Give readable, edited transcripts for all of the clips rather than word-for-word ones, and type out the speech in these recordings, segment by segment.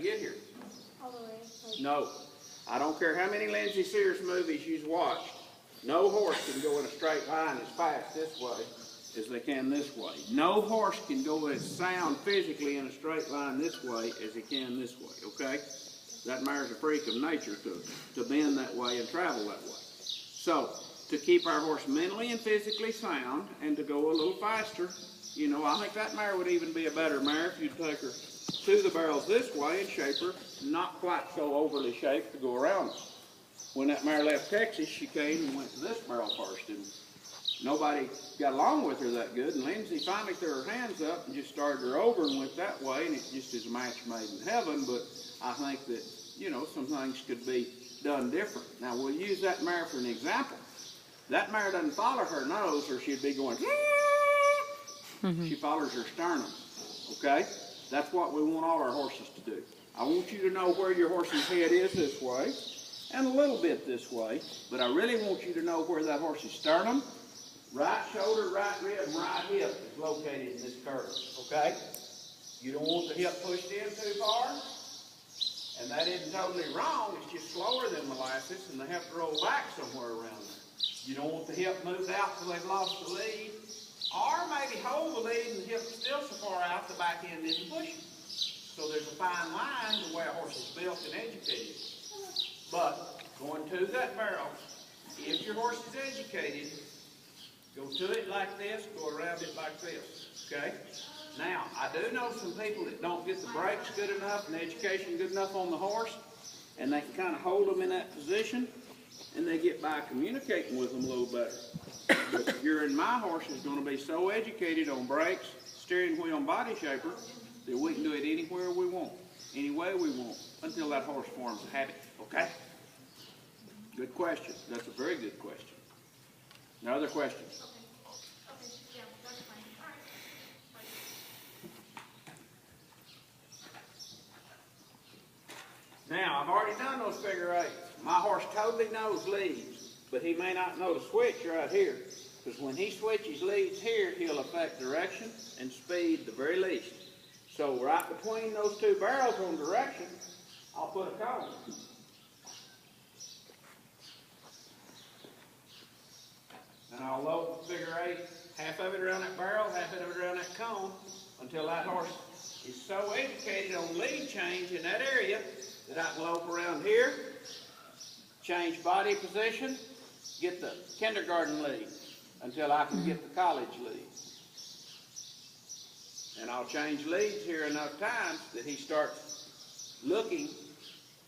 you get here? All the way. No. I don't care how many Lindsay Sears movies you've watched. No horse can go in a straight line as fast this way as they can this way. No horse can go as sound physically in a straight line this way as he can this way, okay? That mare's a freak of nature to bend that way and travel that way. So, to keep our horse mentally and physically sound and to go a little faster, you know, I think that mare would even be a better mare if you'd take her to the barrels this way and shape her not quite so overly shaped to go around. When that mare left Texas, she came and went to this barrel first, and nobody got along with her that good, and Lindsay finally threw her hands up and just started her over and went that way, and it just is a match made in heaven. But I think that, you know, some things could be done different. Now, we'll use that mare for an example. That mare doesn't follow her nose, or she'd be going, She follows her sternum, okay? That's what we want all our horses to do. I want you to know where your horse's head is this way, and a little bit this way, but I really want you to know where that horse's sternum, right shoulder, right rib, and right hip is located in this curve, okay? You don't want the hip pushed in too far, and that isn't totally wrong. It's just slower than molasses, and they have to roll back somewhere around there. You don't want the hip moved out till they've lost the lead, or maybe hold the lead and the hip still so far out the back end isn't pushing. So there's a fine line the way a horse is built and educated. But going to that barrel, if your horse is educated, go to it like this, go around it like this, okay? Now, I do know some people that don't get the brakes good enough and the education good enough on the horse, and they can kind of hold them in that position, and they get by communicating with them a little better. But your and my horse is going to be so educated on brakes, steering wheel, and body shaper that we can do it anywhere we want, any way we want, until that horse forms a habit, okay? Good question. That's a very good question. No other questions? Okay, yeah, that's fine. All right. Now, I've already done those figure eights. My horse totally knows leads, but he may not know to switch right here, because when he switches leads here, he'll affect direction and speed the very least. So right between those two barrels on direction, I'll put a cone. And I'll load the figure eight, half of it around that barrel, half of it around that cone, until that horse is so educated on lead change in that area that I can lope around here, change body position, get the kindergarten lead until I can get the college lead. And I'll change leads here enough times that he starts looking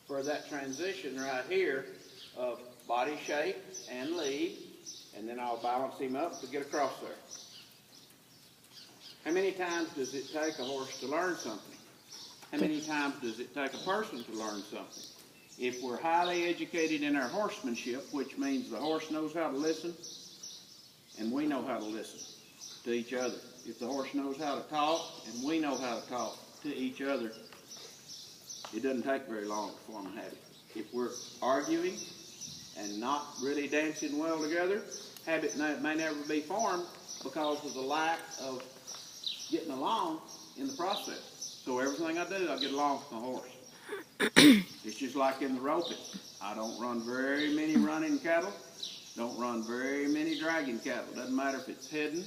for that transition right here of body shape and lead, and then I'll balance him up to get across there. How many times does it take a horse to learn something? How many times does it take a person to learn something? If we're highly educated in our horsemanship, which means the horse knows how to listen, and we know how to listen to each other. If the horse knows how to talk, and we know how to talk to each other, it doesn't take very long to form a habit. If we're arguing and not really dancing well together, habit may never be formed because of the lack of getting along in the process. So everything I do, I get along with my horse. It's just like in the roping. I don't run very many running cattle. Don't run very many dragging cattle. Doesn't matter if it's hidden.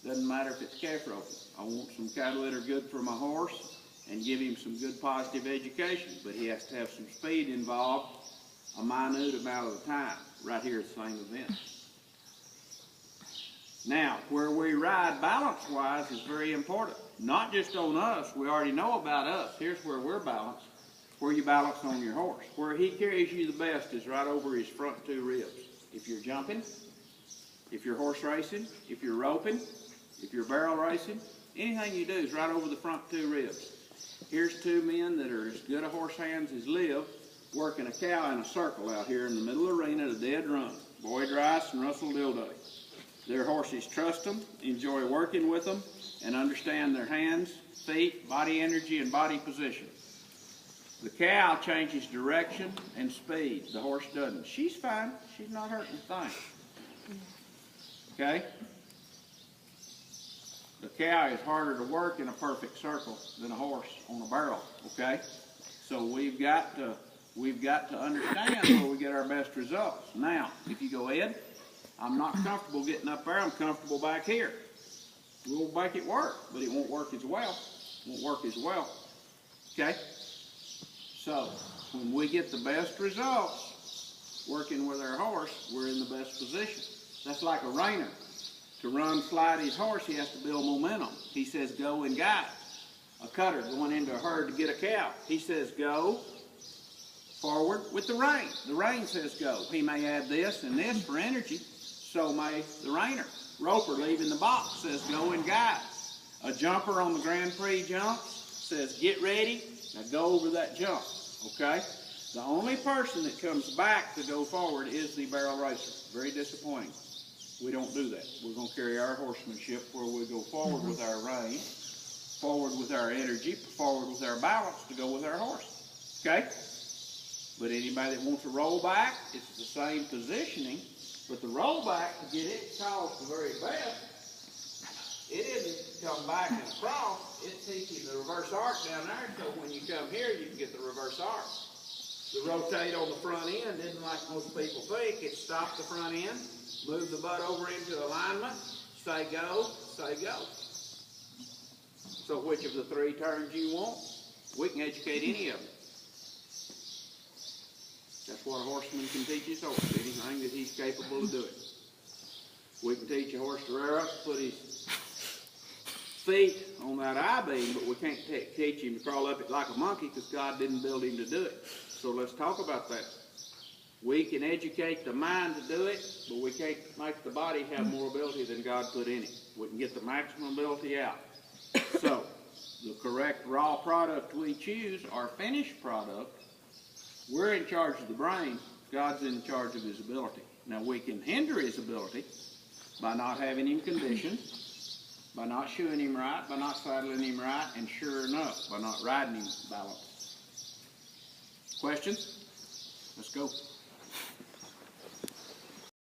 Doesn't matter if it's calf roping. I want some cattle that are good for my horse and give him some good positive education. But he has to have some speed involved a minute amount of the time. Right here, the same event. Now, where we ride balance-wise is very important. Not just on us. We already know about us. Here's where we're balanced. Where you balance on your horse. Where he carries you the best is right over his front two ribs. If you're jumping, if you're horse racing, if you're roping, if you're barrel racing, anything you do is right over the front two ribs. Here's two men that are as good a horse hands as live, working a cow in a circle out here in the middle arena at a dead run. Boyd Rice and Russell Dilday. Their horses trust them, enjoy working with them, and understand their hands, feet, body energy, and body position. The cow changes direction and speed. The horse doesn't. She's fine. She's not hurting a thing. Okay? The cow is harder to work in a perfect circle than a horse on a barrel. Okay? So we've got to understand where we get our best results. Now, if you go, Ed, I'm not comfortable getting up there, I'm comfortable back here. We'll make it work, but it won't work as well. Won't work as well. Okay? So, when we get the best results working with our horse, we're in the best position. That's like a reiner. To run, slide his horse, he has to build momentum. He says, go and guide. A cutter going into a herd to get a cow. He says, go forward with the rein. The rein says go. He may add this and this for energy. So may the reiner. Roper leaving the box says go and guide. A jumper on the Grand Prix jump says get ready. Now go over that jump. Okay? The only person that comes back to go forward is the barrel racer. Very disappointing. We don't do that. We're going to carry our horsemanship where we go forward with our rein, forward with our energy, forward with our balance to go with our horse. Okay? But anybody that wants to roll back, it's the same positioning. But the roll back, to get it caused the very best, it isn't come back and across. It teaches the reverse arc down there, so when you come here, you can get the reverse arc. The rotate on the front end isn't like most people think. It stop the front end, move the butt over into alignment, say go, say go. So which of the three turns you want? We can educate any of them. That's what a horseman can teach his horse, anything that he's capable of doing. We can teach a horse to rear up, put his feet on that I-beam, but we can't teach him to crawl up it like a monkey because God didn't build him to do it. So let's talk about that. We can educate the mind to do it, but we can't make the body have more ability than God put in it. We can get the maximum ability out. So the correct raw product we choose, our finished product, we're in charge of the brain. God's in charge of his ability. Now, we can hinder his ability by not having him conditioned, by not shoeing him right, by not saddling him right, and sure enough, by not riding him balanced. Questions? Let's go.